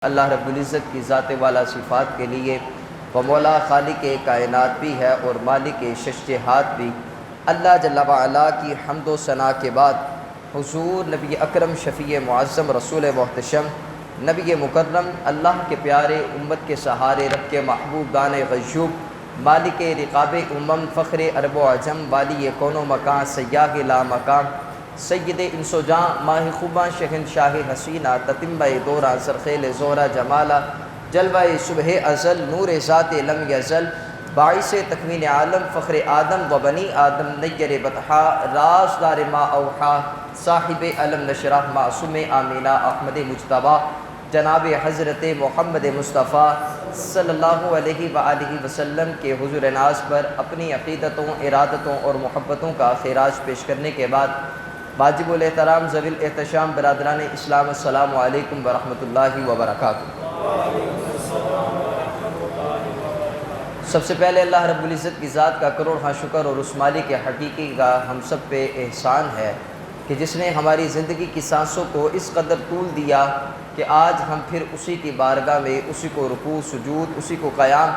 اللہ رب العزت کی ذات والا صفات کے لیے وہ مولا خالق کائنات بھی ہے اور مالک شش جہات بھی۔ اللہ جل وعلا کی حمد و ثنا کے بعد حضور نبی اکرم شفیع معظم رسول محتشم نبی مکرم اللہ کے پیارے امت کے سہارے رب کے محبوب دان غیوب مالک رقاب فخر عرب و عجم والی کون و مکان سیاہ لا مقام سید انس و جاں ماہ خوباں شہنشاہ حسینہ تتمہ دورہ زرخیل زورہ جمالہ جلوہ صبح ازل نور ذات لم یزل باعث تکوین عالم فخر آدم و بنی آدم نیر بطحا رازدار ما اوحا صاحب علم نشرح معصوم آمینہ احمد مجتبیٰ جناب حضرت محمد مصطفیٰ صلی اللہ علیہ وآلہ وسلم کے حضور ناز پر اپنی عقیدتوں ارادتوں اور محبتوں کا خراج پیش کرنے کے بعد واجب الاحترام ذوی الاحتشام برادران اسلام السلام علیکم ورحمۃ اللہ وبرکاتہ۔ سب سے پہلے اللہ رب العزت کی ذات کا کروڑ شکر اور اس مالک حقیقی کا ہم سب پہ احسان ہے کہ جس نے ہماری زندگی کی سانسوں کو اس قدر طول دیا کہ آج ہم پھر اسی کی بارگاہ میں اسی کو رکوع سجود اسی کو قیام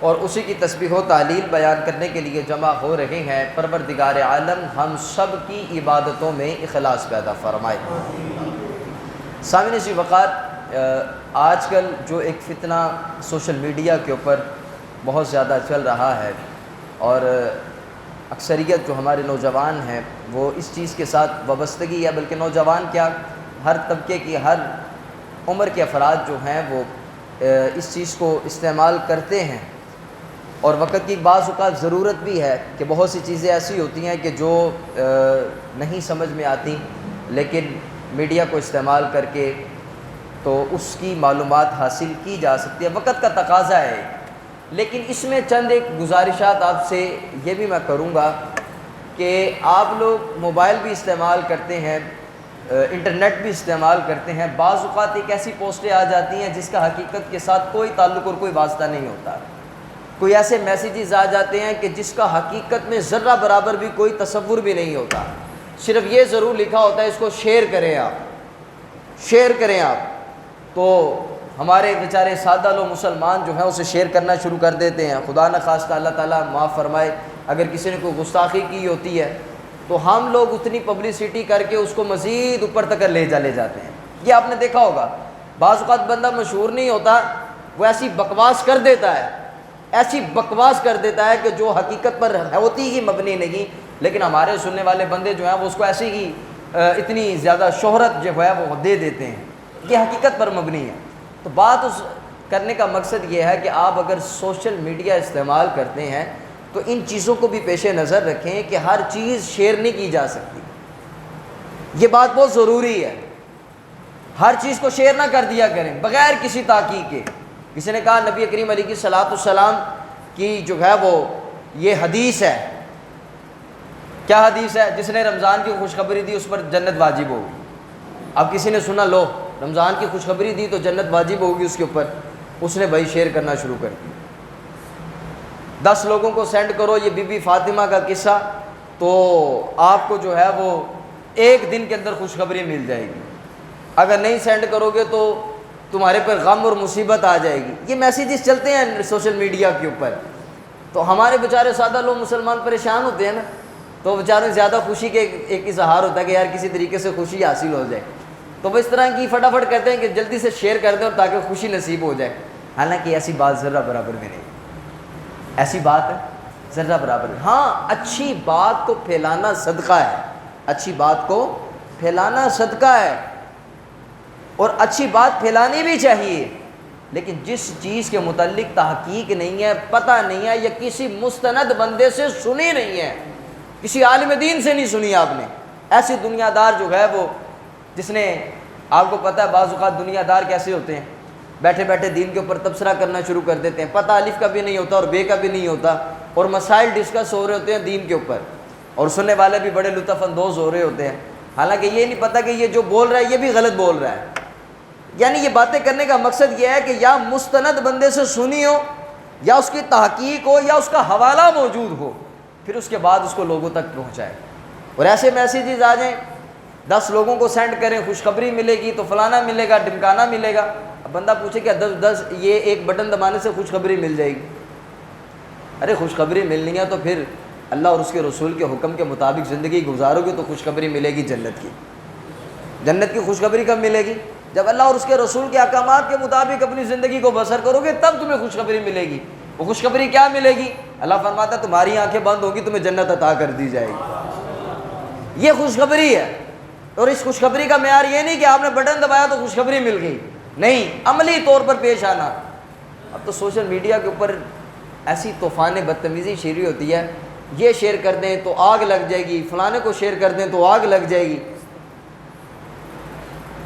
اور اسی کی تسبیح و تعلیل بیان کرنے کے لیے جمع ہو رہے ہیں۔ پروردگار عالم ہم سب کی عبادتوں میں اخلاص پیدا فرمائے۔ سامعین ذی وقار، آج کل جو ایک فتنہ سوشل میڈیا کے اوپر بہت زیادہ چل رہا ہے اور اکثریت جو ہمارے نوجوان ہیں وہ اس چیز کے ساتھ وابستگی ہے، بلکہ نوجوان کیا ہر طبقے کی ہر عمر کے افراد جو ہیں وہ اس چیز کو استعمال کرتے ہیں، اور وقت کی بعض اوقات ضرورت بھی ہے کہ بہت سی چیزیں ایسی ہوتی ہیں کہ جو نہیں سمجھ میں آتی، لیکن میڈیا کو استعمال کر کے تو اس کی معلومات حاصل کی جا سکتی ہے، وقت کا تقاضا ہے۔ لیکن اس میں چند ایک گزارشات آپ سے یہ بھی میں کروں گا کہ آپ لوگ موبائل بھی استعمال کرتے ہیں، انٹرنیٹ بھی استعمال کرتے ہیں، بعض اوقات ایک ایسی پوسٹیں آ جاتی ہیں جس کا حقیقت کے ساتھ کوئی تعلق اور کوئی واسطہ نہیں ہوتا، کوئی ایسے میسیجز آ جاتے ہیں کہ جس کا حقیقت میں ذرہ برابر بھی کوئی تصور بھی نہیں ہوتا، صرف یہ ضرور لکھا ہوتا ہے اس کو شیئر کریں آپ، تو ہمارے بیچارے سادہ لوگ مسلمان جو ہیں اسے شیئر کرنا شروع کر دیتے ہیں۔ خدا نخواستہ اللہ تعالیٰ معاف فرمائے اگر کسی نے کوئی گستاخی کی ہوتی ہے تو ہم لوگ اتنی پبلسٹی کر کے اس کو مزید اوپر تک لے جاتے ہیں۔ یہ آپ نے دیکھا ہوگا، بعض اوقات بندہ مشہور نہیں ہوتا، وہ ایسی بکواس کر دیتا ہے کہ جو حقیقت پر ہوتی ہی مبنی نہیں، لیکن ہمارے سننے والے بندے جو ہیں وہ اس کو ایسی ہی اتنی زیادہ شہرت جو ہے وہ دے دیتے ہیں، یہ حقیقت پر مبنی ہے۔ تو بات اس کرنے کا مقصد یہ ہے کہ آپ اگر سوشل میڈیا استعمال کرتے ہیں تو ان چیزوں کو بھی پیش نظر رکھیں کہ ہر چیز شیئر نہیں کی جا سکتی، یہ بات بہت ضروری ہے۔ ہر چیز کو شیئر نہ کر دیا کریں بغیر کسی تحقیق کے۔ کسی نے کہا نبی کریم علیہ الصلوۃ والسلام کی جو ہے وہ یہ حدیث ہے، کیا حدیث ہے؟ جس نے رمضان کی خوشخبری دی اس پر جنت واجب ہوگی۔ اب کسی نے سنا لو رمضان کی خوشخبری دی تو جنت واجب ہوگی اس کے اوپر، اس نے بھائی شیئر کرنا شروع کر دیا، 10 لوگوں کو سینڈ کرو یہ بی بی فاطمہ کا قصہ، تو آپ کو جو ہے وہ ایک دن کے اندر خوشخبری مل جائے گی، اگر نہیں سینڈ کرو گے تو تمہارے پر غم اور مصیبت آ جائے گی۔ یہ میسیجز چلتے ہیں سوشل میڈیا کے اوپر، تو ہمارے بیچارے سادہ لوگ مسلمان پریشان ہوتے ہیں نا، تو بیچارے زیادہ خوشی کے ایک اظہار ہوتا ہے کہ یار کسی طریقے سے خوشی حاصل ہو جائے، تو وہ اس طرح کی فٹافٹ کہتے ہیں کہ جلدی سے شیئر کر دیں اور تاکہ خوشی نصیب ہو جائے، حالانکہ ایسی بات ذرہ برابر میں نہیں، ایسی بات ذرہ برابر میں۔ ہاں، اچھی بات کو پھیلانا صدقہ ہے، اچھی بات کو پھیلانا صدقہ ہے اور اچھی بات پھیلانی بھی چاہیے، لیکن جس چیز کے متعلق تحقیق نہیں ہے، پتہ نہیں ہے، یا کسی مستند بندے سے سنی نہیں ہے، کسی عالم دین سے نہیں سنی آپ نے، ایسی دنیا دار جو ہے وہ جس نے، آپ کو پتہ ہے بعض اوقات دنیا دار کیسے ہوتے ہیں، بیٹھے بیٹھے دین کے اوپر تبصرہ کرنا شروع کر دیتے ہیں، پتہ الف کا بھی نہیں ہوتا اور بے کا بھی نہیں ہوتا، اور مسائل ڈسکس ہو رہے ہوتے ہیں دین کے اوپر، اور سننے والے بھی بڑے لطف اندوز ہو رہے ہوتے ہیں، حالانکہ یہ نہیں پتہ کہ یہ جو بول رہا ہے یہ بھی غلط بول رہا ہے۔ یعنی یہ باتیں کرنے کا مقصد یہ ہے کہ یا مستند بندے سے سنی ہو، یا اس کی تحقیق ہو، یا اس کا حوالہ موجود ہو، پھر اس کے بعد اس کو لوگوں تک پہنچائے۔ اور ایسے میسیجز آ جائیں 10 لوگوں کو سینڈ کریں خوشخبری ملے گی تو فلانا ملے گا ڈمکانا ملے گا، اب بندہ پوچھے کہ 10 یہ ایک بٹن دبانے سے خوشخبری مل جائے گی. ارے خوشخبری ملنی ہے تو پھر اللہ اور اس کے رسول کے حکم کے مطابق زندگی گزارو گے تو خوشخبری ملے گی جنت کی. جنت کی خوشخبری کب ملے گی؟ جب اللہ اور اس کے رسول کے احکامات کے مطابق اپنی زندگی کو بسر کرو گے تب تمہیں خوشخبری ملے گی. وہ خوشخبری کیا ملے گی؟ اللہ فرماتا ہے تمہاری آنکھیں بند ہوگی تمہیں جنت عطا کر دی جائے گی. یہ خوشخبری ہے. اور اس خوشخبری کا معیار یہ نہیں کہ آپ نے بٹن دبایا تو خوشخبری مل گئی، نہیں، عملی طور پر پیش آنا. اب تو سوشل میڈیا کے اوپر ایسی طوفان بدتمیزی شیری ہوتی ہے، یہ شیئر کر دیں تو آگ لگ جائے گی، فلانے کو شیئر کر دیں تو آگ لگ جائے گی،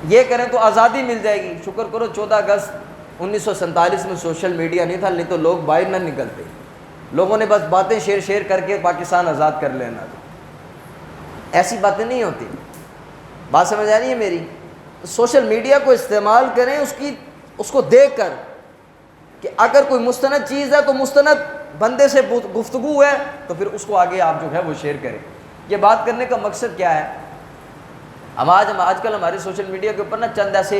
یہ کریں تو آزادی مل جائے گی. شکر کرو 14 اگست 1947 میں سوشل میڈیا نہیں تھا، نہیں تو لوگ باہر نہ نکلتے. لوگوں نے بس باتیں شیئر کر کے پاکستان آزاد کر لینا تھا. ایسی باتیں نہیں ہوتی. بات سمجھ آ رہی ہے میری؟ سوشل میڈیا کو استعمال کریں اس کو دیکھ کر کہ اگر کوئی مستند چیز ہے تو مستند بندے سے گفتگو ہے تو پھر اس کو آگے آپ جو ہے وہ شیئر کریں. یہ بات کرنے کا مقصد کیا ہے؟ آج کل ہمارے سوشل میڈیا کے اوپر نا چند ایسے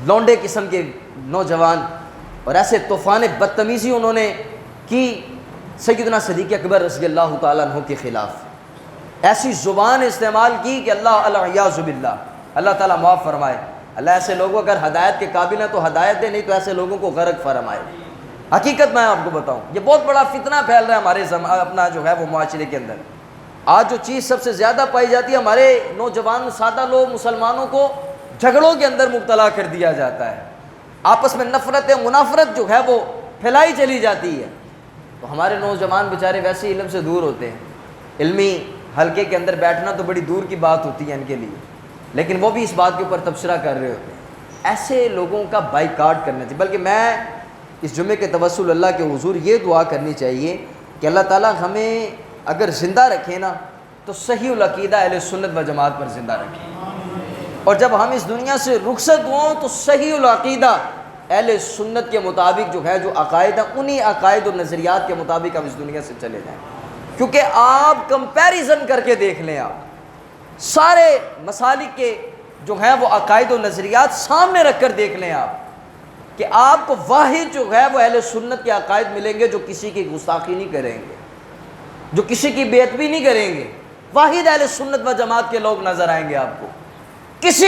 لونڈے قسم کے نوجوان اور ایسے طوفان بدتمیزی انہوں نے کی سیدنا صدیق اکبر رضی اللہ تعالیٰ عنہ کے خلاف. ایسی زبان استعمال کی کہ اللہ الیاذ باللہ، اللہ تعالیٰ معاف فرمائے. اللہ ایسے لوگوں اگر ہدایت کے قابل ہیں تو ہدایت دے، نہیں تو ایسے لوگوں کو غرق فرمائے. حقیقت میں آپ کو بتاؤں یہ بہت بڑا فتنہ پھیل رہا ہے ہمارے اپنا جو ہے وہ معاشرے کے اندر. آج جو چیز سب سے زیادہ پائی جاتی ہے، ہمارے نوجوان سادہ لوگ مسلمانوں کو جھگڑوں کے اندر مبتلا کر دیا جاتا ہے. آپس میں نفرت منافرت جو ہے وہ پھیلائی چلی جاتی ہے. تو ہمارے نوجوان بیچارے ویسے علم سے دور ہوتے ہیں. علمی حلقے کے اندر بیٹھنا تو بڑی دور کی بات ہوتی ہے ان کے لیے، لیکن وہ بھی اس بات کے اوپر تبصرہ کر رہے ہوتے ہیں. ایسے لوگوں کا بائیکاٹ کرنا چاہیے. بلکہ میں اس جمعے کے توسل اللہ کے حضور یہ دعا کرنی چاہیے کہ اللہ تعالیٰ ہمیں اگر زندہ رکھے نا تو صحیح العقیدہ اہل سنت و جماعت پر زندہ رکھے، اور جب ہم اس دنیا سے رخصت ہوں تو صحیح العقیدہ اہل سنت کے مطابق جو ہے جو عقائد ہیں انہی عقائد و نظریات کے مطابق ہم اس دنیا سے چلے جائیں. کیونکہ آپ کمپیریزن کر کے دیکھ لیں، آپ سارے مسالک کے جو ہیں وہ عقائد و نظریات سامنے رکھ کر دیکھ لیں آپ کہ آپ کو واحد جو ہے وہ اہل سنت کے عقائد ملیں گے جو کسی کی گستاخی نہیں کریں گے، جو کسی کی بے ادبی نہیں کریں گے. واحد اہل سنت و جماعت کے لوگ نظر آئیں گے آپ کو. کسی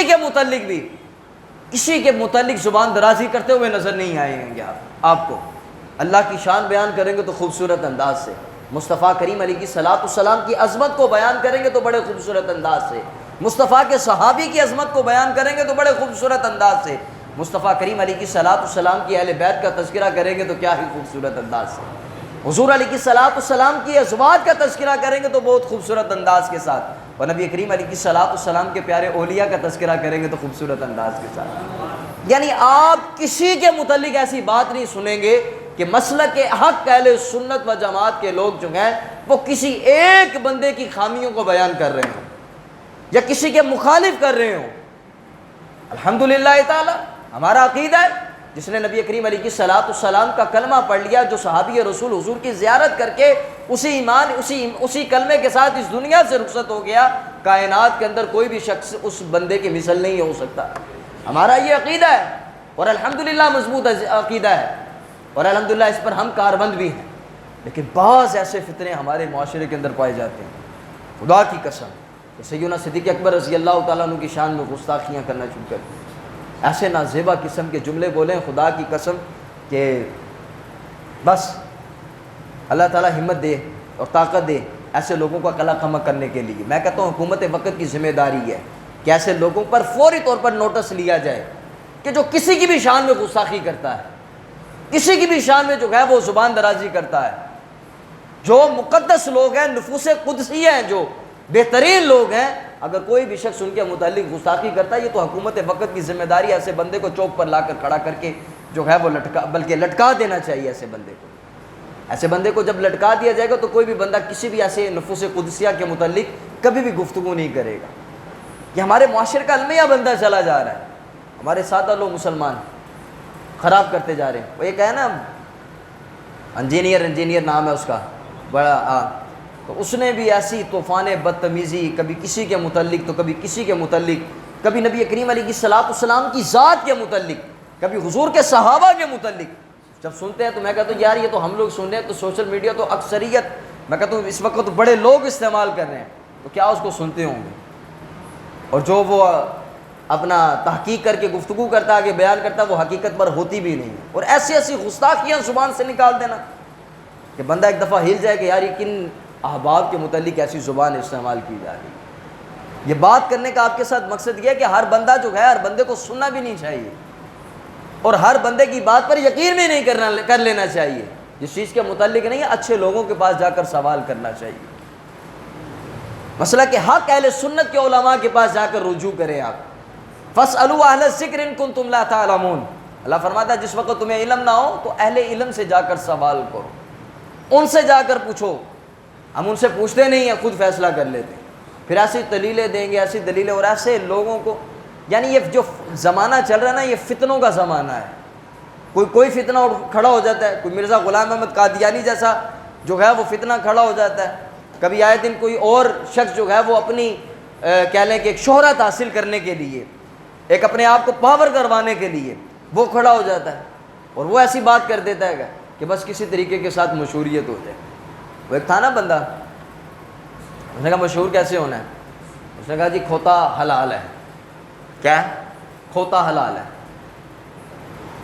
کے متعلق زبان درازی کرتے ہوئے نظر نہیں آئیں گے آپ کو. اللہ کی شان بیان کریں گے تو خوبصورت انداز سے، مصطفیٰ کریم علیہ کی صلاۃ والسلام کی عظمت کو بیان کریں گے تو بڑے خوبصورت انداز سے، مصطفیٰ کے صحابی کی عظمت کو بیان کریں گے تو بڑے خوبصورت انداز سے، مصطفیٰ کریم علیہ کی صلاۃ والسلام کی اہل بیت کا تذکرہ کریں گے تو کیا ہی خوبصورت انداز سے، حضور علیہ کی صلاۃ والسلام کی ازواج کا تذکرہ کریں گے تو بہت خوبصورت انداز کے ساتھ، اور نبی کریم علیہ کی صلاۃ والسلام کے پیارے اولیاء کا تذکرہ کریں گے تو خوبصورت انداز کے ساتھ. یعنی آپ کسی کے متعلق ایسی بات نہیں سنیں گے کہ مسلک حق اہل سنت و جماعت کے لوگ جو ہیں وہ کسی ایک بندے کی خامیوں کو بیان کر رہے ہوں یا کسی کے مخالف کر رہے ہوں. الحمدللہ تعالی ہمارا عقیدہ ہے جس نے نبی کریم علیہ کی صلاۃ والسلام کا کلمہ پڑھ لیا، جو صحابی رسول حضور کی زیارت کر کے اسی کلمے کے ساتھ اس دنیا سے رخصت ہو گیا، کائنات کے اندر کوئی بھی شخص اس بندے کی مثل نہیں ہو سکتا. ہمارا یہ عقیدہ ہے اور الحمدللہ مضبوط عقیدہ ہے اور الحمدللہ اس پر ہم کاربند بھی ہیں. لیکن بعض ایسے فتنے ہمارے معاشرے کے اندر پائے جاتے ہیں، خدا کی قسم کہ سیدنا صدیق اکبر رضی اللہ تعالیٰ عنہ کی شان میں گستاخیاں کرنا شروع کر دیں، ایسے نازیبا قسم کے جملے بولیں خدا کی قسم کہ بس اللہ تعالیٰ ہمت دے اور طاقت دے ایسے لوگوں کا قلع قمع کرنے کے لیے. میں کہتا ہوں حکومت وقت کی ذمہ داری ہے کہ ایسے لوگوں پر فوری طور پر نوٹس لیا جائے کہ جو کسی کی بھی شان میں گستاخی کرتا ہے، کسی کی بھی شان میں جو ہے وہ زبان درازی کرتا ہے، جو مقدس لوگ ہیں، نفوس قدسی ہیں، جو بہترین لوگ ہیں، اگر کوئی بھی شخص ان کے متعلق گستاخی کرتا ہے یہ تو حکومت وقت کی ذمہ داری ہے ایسے بندے کو چوک پر لا کر کھڑا کر کے جو ہے وہ لٹکا دینا چاہیے. ایسے بندے کو جب لٹکا دیا جائے گا تو کوئی بھی بندہ کسی بھی ایسے نفوس قدسیہ کے متعلق کبھی بھی گفتگو نہیں کرے گا. یہ ہمارے معاشرے کا المیہ بندہ چلا جا رہا ہے. ہمارے سادہ لوگ مسلمان خراب کرتے جا رہے ہیں. وہ ایک ہے نا انجینئر نام ہے اس کا بڑا، تو اس نے بھی ایسی طوفان بدتمیزی کبھی کسی کے متعلق تو کبھی کسی کے متعلق، کبھی نبی کریم علیہ کی صلاۃ والسلام کی ذات کے متعلق کبھی حضور کے صحابہ کے متعلق جب سنتے ہیں تو میں کہتا ہوں یار یہ تو ہم لوگ سن رہے ہیں، تو سوشل میڈیا تو اکثریت میں کہتا ہوں اس وقت تو بڑے لوگ استعمال کر رہے ہیں، تو کیا اس کو سنتے ہوں گے؟ اور جو وہ اپنا تحقیق کر کے گفتگو کرتا ہے، آگے بیان کرتا ہے، وہ حقیقت پر ہوتی بھی نہیں ہے۔ اور ایسی ایسی گستاخیاں زبان سے نکال دینا کہ بندہ ایک دفعہ ہل جائے کہ یار یہ کن احباب کے متعلق ایسی زبان استعمال کی جا رہی ہے۔ یہ بات کرنے کا آپ کے ساتھ مقصد یہ ہے کہ ہر بندہ جو ہے، ہر بندے کو سننا بھی نہیں چاہیے، اور ہر بندے کی بات پر یقین بھی نہیں کر لینا چاہیے۔ جس چیز کے متعلق نہیں ہے، اچھے لوگوں کے پاس جا کر سوال کرنا چاہیے۔ مسئلہ کہ حق اہل سنت کے علماء کے پاس جا کر رجوع کریں آپ۔ فَاسْأَلُوا أَهْلَ الذِّكْرِ إِن كُنتُمْ لَا تَعْلَمُونَ، اللہ فرماتا ہے جس وقت تمہیں علم نہ ہو تو اہل علم سے جا کر سوال کرو، ان سے جا کر پوچھو۔ ہم ان سے پوچھتے نہیں ہیں، خود فیصلہ کر لیتے ہیں، پھر ایسی دلیلیں دیں گے، ایسی دلیلیں، اور ایسے لوگوں کو، یعنی یہ جو زمانہ چل رہا ہے نا، یہ فتنوں کا زمانہ ہے۔ کوئی فتنہ کھڑا ہو جاتا ہے، کوئی مرزا غلام احمد قادیانی جیسا جو ہے وہ فتنہ کھڑا ہو جاتا ہے، کبھی آئے دن کوئی اور شخص جو ہے وہ اپنی کہہ لیں کہ ایک شہرت حاصل کرنے کے لیے، ایک اپنے آپ کو پاور کروانے کے لیے وہ کھڑا ہو جاتا ہے، اور وہ ایسی بات کر دیتا ہے کہ بس کسی طریقے کے ساتھ مشہوریت ہو جائے۔ وہ ایک تھا نا بندہ، اس نے کہا مشہور کیسے ہونا ہے؟ اس نے کہا جی کھوتا حلال ہے۔ کیا ہے؟ کھوتا حلال ہے۔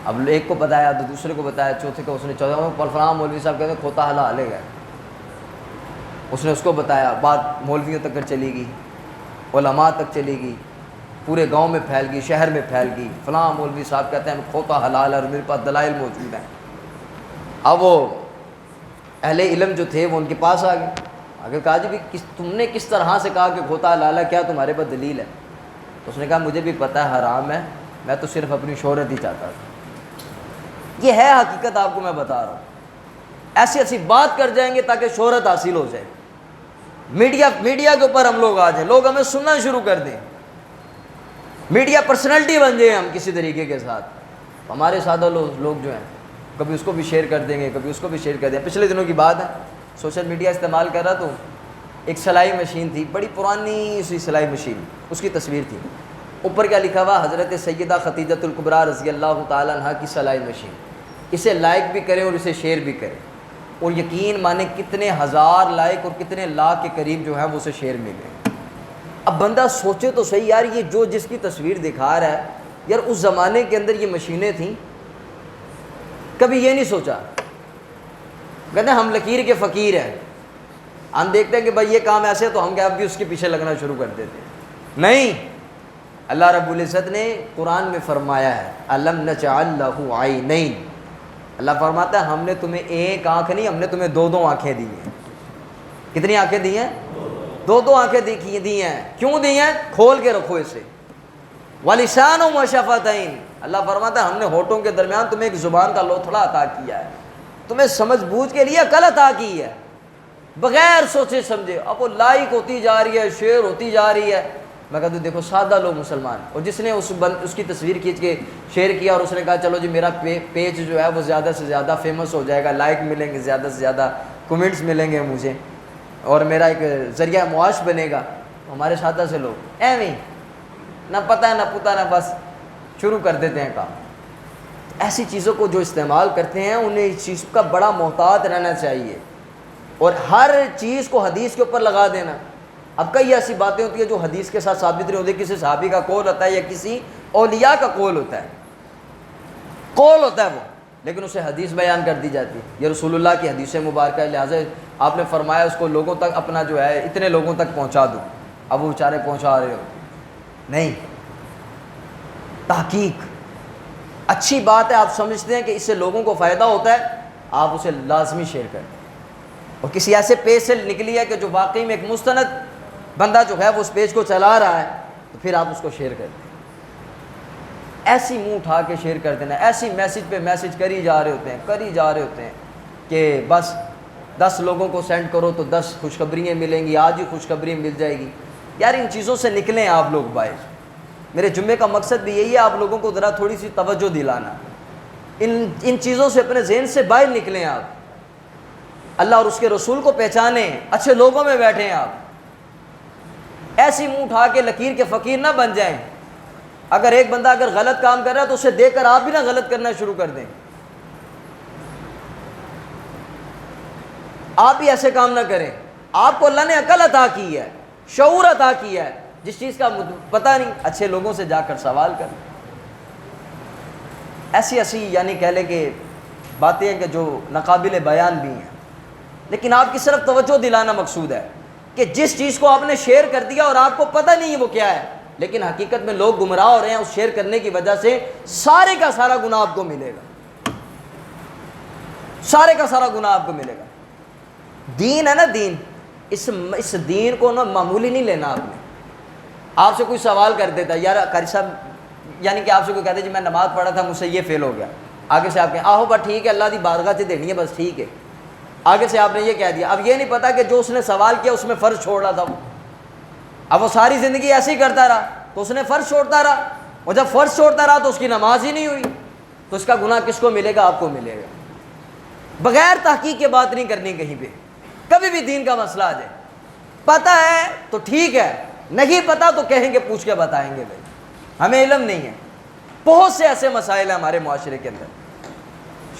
اب ایک کو بتایا تو دوسرے کو بتایا، چوتھے کو، اس نے چوتھے فلاں مولوی صاحب کہتے ہیں کھوتا حلال ہے۔ اس نے اس کو بتایا، بات مولویوں تک چلی گئی، علماء تک چلی گئی، پورے گاؤں میں پھیل گئی، شہر میں پھیل گئی، فلاں مولوی صاحب کہتے ہیں کھوتا حلال ہے اور میرے پاس دلائل موجود ہیں۔ اب وہ اہل علم جو تھے وہ ان کے پاس آ گئے، آگے کہا جی تم نے کس طرح سے کہا کہ کھوتا حلال ہے، کیا تمہارے پاس دلیل ہے؟ تو اس نے کہا مجھے بھی پتہ ہے حرام ہے، میں تو صرف اپنی شہرت ہی چاہتا تھا۔ یہ ہے حقیقت، آپ کو میں بتا رہا ہوں۔ ایسی ایسی بات کر جائیں گے تاکہ شہرت حاصل ہو جائے، میڈیا کے اوپر ہم لوگ آ جائیں، لوگ ہمیں سننا شروع کر دیں، میڈیا پرسنالٹی بن جائیں ہم کسی طریقے کے ساتھ۔ ہمارے سادہ لوگ جو ہیں کبھی اس کو بھی شیئر کر دیں گے، کبھی اس کو بھی شیئر کر دیں۔ پچھلے دنوں کی بات ہے، سوشل میڈیا استعمال کر رہا تو ایک سلائی مشین تھی، بڑی پرانی سی سلائی مشین، اس کی تصویر تھی، اوپر کیا لکھا ہوا، حضرت سیدہ خدیجۃ الکبریٰ رضی اللہ تعالیٰ عنہ کی سلائی مشین۔ اسے لائک بھی کریں اور اسے شیئر بھی کریں، اور یقین مانے کتنے ہزار لائک اور کتنے لاکھ کے قریب جو ہے وہ اسے شیئر ملے۔ اب بندہ سوچے تو صحیح یار، یہ جو جس کی تصویر دکھا رہا ہے، یار اس زمانے کے اندر یہ مشینیں تھیں، کبھی یہ نہیں سوچا؟ کہتے ہیں ہم لکیر کے فقیر ہیں، ہم دیکھتے ہیں کہ بھائی یہ کام ایسے ہے تو ہم کیا اب بھی اس کے پیچھے لگنا شروع کر دیتے ہیں۔ نہیں، اللہ رب العزت نے قرآن میں فرمایا ہے الم نجعل لہ عینین، اللہ فرماتا ہے ہم نے تمہیں ایک آنکھ نہیں، ہم نے تمہیں دو آنکھیں دی ہیں۔ کتنی آنکھیں دی ہیں؟ دو آنکھیں دی ہیں۔ کیوں دی ہیں؟ کھول کے رکھو اسے۔ وَلِسَانٌ وَشَفَتَيْن، اللہ فرماتا ہے ہم نے ہونٹوں کے درمیان تمہیں ایک زبان کا لوتھڑا عطا کیا ہے، تمہیں سمجھ بوجھ کے لیے عقل عطا کی ہے، بغیر سوچے سمجھے۔ اب وہ لائک ہوتی جا رہی ہے، شیئر ہوتی جا رہی ہے۔ میں کہتا ہوں دیکھو سادہ لوگ مسلمان، اور جس نے اس کی تصویر کھینچ کے شیئر کیا اور اس نے کہا چلو جی میرا پیج جو ہے وہ زیادہ سے زیادہ فیمس ہو جائے گا، لائک ملیں گے، زیادہ سے زیادہ کمنٹس ملیں گے مجھے، اور میرا ایک ذریعہ معاش بنے گا۔ ہمارے سادہ سے لوگ ایویں نہ پتہ نہ پتہ نہ بس شروع کر دیتے ہیں کام۔ ایسی چیزوں کو جو استعمال کرتے ہیں انہیں اس چیز کا بڑا محتاط رہنا چاہیے، اور ہر چیز کو حدیث کے اوپر لگا دینا۔ اب کئی ایسی باتیں ہوتی ہیں جو حدیث کے ساتھ ثابت نہیں ہوتی، کسی صحابی کا قول ہوتا ہے یا کسی اولیاء کا قول ہوتا ہے وہ، لیکن اسے حدیث بیان کر دی جاتی ہے، یہ رسول اللہ کی حدیث مبارکہ ہے، لہٰذا آپ نے فرمایا اس کو لوگوں تک اپنا جو ہے اتنے لوگوں تک پہنچا دو۔ اب وہ بیچارے پہنچا رہے ہو نہیں، تحقیق اچھی بات ہے، آپ سمجھتے ہیں کہ اس سے لوگوں کو فائدہ ہوتا ہے، آپ اسے لازمی شیئر کریں۔ اور کسی ایسے پیج سے نکلی ہے کہ جو واقعی میں ایک مستند بندہ جو ہے وہ اس پیج کو چلا رہا ہے، تو پھر آپ اس کو شیئر کر دیں۔ ایسی منہ اٹھا کے شیئر کر دینا، ایسی میسج پہ میسج کری جا رہے ہوتے ہیں کہ بس 10 لوگوں کو سینڈ کرو تو 10 خوشخبریاں ملیں گی، آج ہی خوشخبری مل جائے گی۔ یار ان چیزوں سے نکلیں آپ لوگ باہر۔ میرے جمعے کا مقصد بھی یہی ہے، آپ لوگوں کو ذرا تھوڑی سی توجہ دلانا، ان چیزوں سے اپنے ذہن سے باہر نکلیں آپ، اللہ اور اس کے رسول کو پہچانیں، اچھے لوگوں میں بیٹھیں آپ، ایسی منہ اٹھا کے لکیر کے فقیر نہ بن جائیں اگر ایک بندہ اگر غلط کام کر رہا ہے تو اسے دیکھ کر آپ بھی نہ غلط کرنا شروع کر دیں. آپ بھی ایسے کام نہ کریں. آپ کو اللہ نے عقل عطا کی ہے, شعور عطا کیا ہے, جس چیز کا پتہ نہیں اچھے لوگوں سے جا کر سوال کر. ایسی ایسی یعنی کہہ لیں کہ باتیں ہیں کہ جو ناقابل بیان بھی ہیں, لیکن آپ کی صرف توجہ دلانا مقصود ہے کہ جس چیز کو آپ نے شیئر کر دیا اور آپ کو پتہ نہیں ہے وہ کیا ہے, لیکن حقیقت میں لوگ گمراہ ہو رہے ہیں اس شیئر کرنے کی وجہ سے, سارے کا سارا گناہ آپ کو ملے گا, سارے کا سارا گناہ آپ کو ملے گا. دین ہے نا, دین, اس دین کو نا معمولی نہیں لینا. آپ نے, آپ سے کوئی سوال کر دیتا ہے, یار قاری صاحب یعنی کہ آپ سے کوئی کہتے جی میں نماز پڑھا تھا مجھ سے یہ فیل ہو گیا, آگے سے آپ کہیں آہو بس ٹھیک ہے اللہ دی بارگاہ سے دینی ہے بس ٹھیک ہے, آگے سے آپ نے یہ کہہ دیا. اب یہ نہیں پتا کہ جو اس نے سوال کیا اس میں فرض چھوڑ رہا تھا وہ, اب وہ ساری زندگی ایسے ہی کرتا رہا تو اس نے فرض چھوڑتا رہا, اور جب فرض چھوڑتا رہا تو اس کی نماز ہی نہیں ہوئی, تو اس کا گناہ کس کو ملے گا؟ آپ کو ملے گا. بغیر تحقیق کے بات نہیں کرنی کہیں پہ. کبھی بھی دین کا مسئلہ آ جائے, پتہ ہے تو ٹھیک ہے, نہیں پتہ تو کہیں گے پوچھ کے بتائیں گے بھائی ہمیں علم نہیں ہے. بہت سے ایسے مسائل ہیں ہمارے معاشرے کے اندر.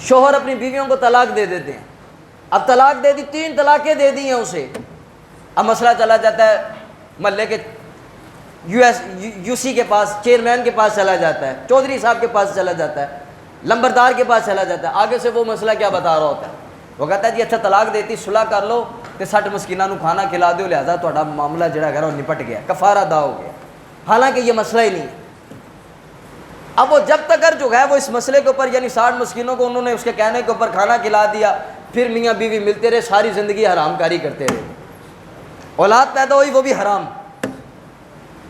شوہر اپنی بیویوں کو طلاق دے دیتے ہیں, اب طلاق دے دی, 3 طلاقیں دے دی ہیں اسے, اب مسئلہ چلا جاتا ہے محلے کے یو سی کے پاس, چیئرمین کے پاس چلا جاتا ہے, چودھری صاحب کے پاس چلا جاتا ہے, لمبردار کے پاس چلا جاتا ہے. آگے سے وہ مسئلہ کیا بتا رہا ہوتا ہے, وہ کہتا ہے جی اچھا طلاق دیتی صلح کر لو تے 60 مسکیناں نو کھانا کھلا دیو, لہذا تہاڈا معاملہ جڑا ہے وہ نپٹ گیا, کفارہ ادا ہو گیا. حالانکہ یہ مسئلہ ہی نہیں ہے. اب وہ جب تک جو ہے وہ اس مسئلے کے اوپر یعنی 60 مسکینوں کو انہوں نے اس کے کہنے کے اوپر کھانا کھلا دیا, پھر میاں بیوی ملتے رہے, ساری زندگی حرام کاری کرتے رہے, اولاد پیدا ہوئی وہ بھی حرام.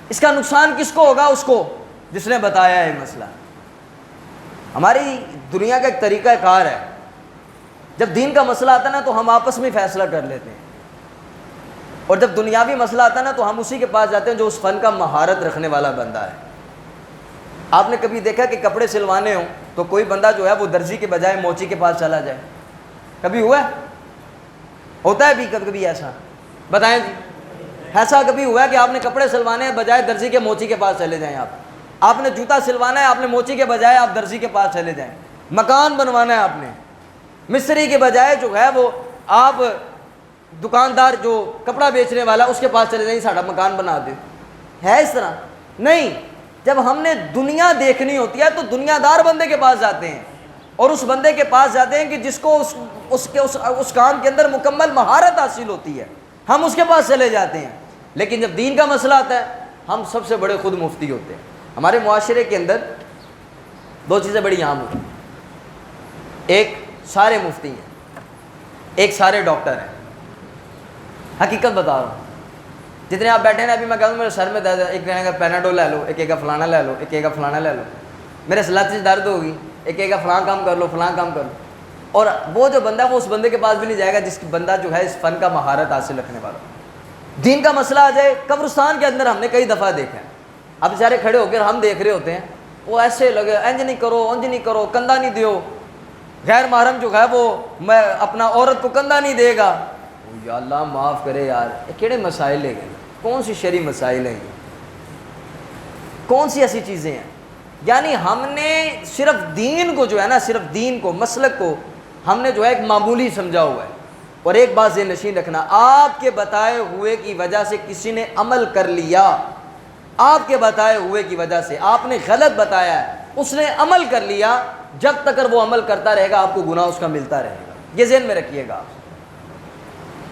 اس کا نقصان کس کو ہوگا؟ اس کو جس نے بتایا ہے مسئلہ. ہماری دنیا کا ایک طریقہ کار ہے, جب دین کا مسئلہ آتا ہے نا تو ہم آپس میں فیصلہ کر لیتے ہیں, اور جب دنیاوی مسئلہ آتا ہے نا تو ہم اسی کے پاس جاتے ہیں جو اس فن کا مہارت رکھنے والا بندہ ہے. آپ نے کبھی دیکھا کہ کپڑے سلوانے ہوں تو کوئی بندہ جو ہے وہ درزی کے بجائے موچی کے پاس چلا جائے؟ کبھی ہوا ہے؟ ہوتا ہے بھی کبھی ایسا؟ بتائیں جی, ایسا کبھی ہوا ہے کہ آپ نے کپڑے سلوانے ہیں بجائے درزی کے موچی کے پاس چلے جائیں؟ آپ نے جوتا سلوانا ہے, آپ نے موچی کے بجائے آپ درزی کے پاس چلے جائیں. مکان بنوانا ہے, آپ نے مستری کے بجائے جو ہے وہ آپ دکاندار جو کپڑا بیچنے والا اس کے پاس چلے جائیں, ساڑھا مکان بنا دے. ہے اس طرح؟ نہیں. جب ہم نے دنیا دیکھنی ہوتی ہے تو دنیا دار بندے کے پاس جاتے ہیں, اور اس بندے کے پاس جاتے ہیں کہ جس کو اس کام کے اندر مکمل مہارت حاصل ہوتی ہے, ہم اس کے پاس چلے جاتے ہیں. لیکن جب دین کا مسئلہ آتا ہے ہم سب سے بڑے خود مفتی ہوتے ہیں. ہمارے معاشرے کے اندر 2 چیزیں بڑی عام ہوتی ہیں, ایک سارے مفتی ہیں, ایک سارے ڈاکٹر ہیں. حقیقت بتا رہا ہوں, جتنے آپ بیٹھے ہیں ابھی میں کہوں میرے سر میں درد ہے, ایک کہے گا پیناڈول لے لو, ایک کہے گا فلانا لے لو, ایک کہے گا فلانا لے لو. میرے لت سے درد ہوگی, ایک کہے گا فلاں کام کر لو, فلاں کام کر لو. اور وہ جو بندہ ہے وہ اس بندے کے پاس بھی نہیں جائے گا جس بندہ جو ہے اس فن کا مہارت حاصل رکھنے والا. دین کا مسئلہ آ جائے, قبرستان کے اندر ہم نے کئی دفعہ دیکھا ہے, اب بیچارے کھڑے ہو کر ہم دیکھ رہے ہوتے ہیں, وہ ایسے لگے انج نہیں کرو, انج نہیں کرو, کندھا نہیں دیو, غیر محرم جو ہے وہ میں اپنا عورت کو کندھا نہیں دے گا. یا اللہ معاف کرے یار, یہ کیڑے مسائل لے گئے, کون سی شرعی مسائل ہیں یہ, کون سی ایسی چیزیں ہیں؟ یعنی ہم نے صرف دین کو جو ہے نا, صرف دین کو, مسلک کو ہم نے جو ہے ایک معمولی سمجھا ہوا ہے. اور ایک بات ذہن نشین رکھنا, آپ کے بتائے ہوئے کی وجہ سے کسی نے عمل کر لیا, آپ کے بتائے ہوئے کی وجہ سے آپ نے غلط بتایا ہے, اس نے عمل کر لیا, جب تک وہ عمل کرتا رہے گا آپ کو گناہ اس کا ملتا رہے گا. یہ ذہن میں رکھیے گا.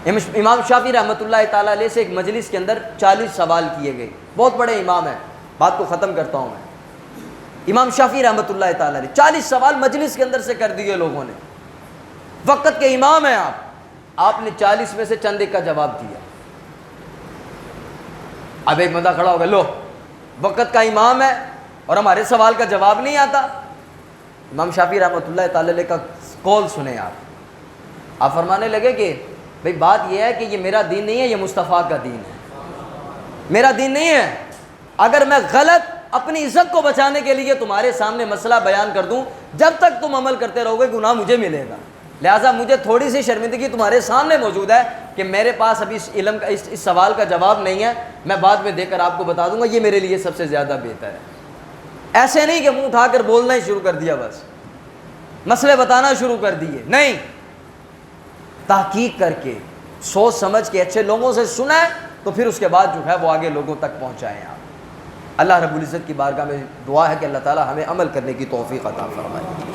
امام شافعی رحمۃ اللہ تعالیٰ علیہ سے ایک مجلس کے اندر 40 سوال کیے گئے. بہت بڑے امام ہیں, بات کو ختم کرتا ہوں میں. امام شافعی رحمۃ اللہ تعالیٰ علیہ 40 سوال مجلس کے اندر سے کر دیے لوگوں نے. وقت کے امام ہیں آپ نے 40 میں سے چند ایک کا جواب دیا. اب ایک بندہ کھڑا ہو گیا, لو وقت کا امام ہے اور ہمارے سوال کا جواب نہیں آتا. امام شافعی رحمۃ اللہ تعالی علیہ کا قول سنیں آپ فرمانے لگے کہ بھئی بات یہ ہے کہ یہ میرا دین نہیں ہے, یہ مصطفیٰ کا دین ہے, میرا دین نہیں ہے. اگر میں غلط اپنی عزت کو بچانے کے لیے تمہارے سامنے مسئلہ بیان کر دوں, جب تک تم عمل کرتے رہو گے گناہ مجھے ملے گا. لہٰذا مجھے تھوڑی سی شرمندگی تمہارے سامنے موجود ہے کہ میرے پاس ابھی اس علم کا اس سوال کا جواب نہیں ہے, میں بعد میں دے کر آپ کو بتا دوں گا, یہ میرے لیے سب سے زیادہ بہتر ہے. ایسے نہیں کہ منہ اٹھا کر بولنا ہی شروع کر دیا بس، مسئلے بتانا شروع کر دیے، نہیں، تحقیق کر کے سوچ سمجھ کے اچھے لوگوں سے سنیں تو پھر اس کے بعد جو ہے وہ آگے لوگوں تک پہنچائیں آپ۔ اللہ رب العزت کی بارگاہ میں دعا ہے کہ اللہ تعالی ہمیں عمل کرنے کی توفیق عطا فرمائے۔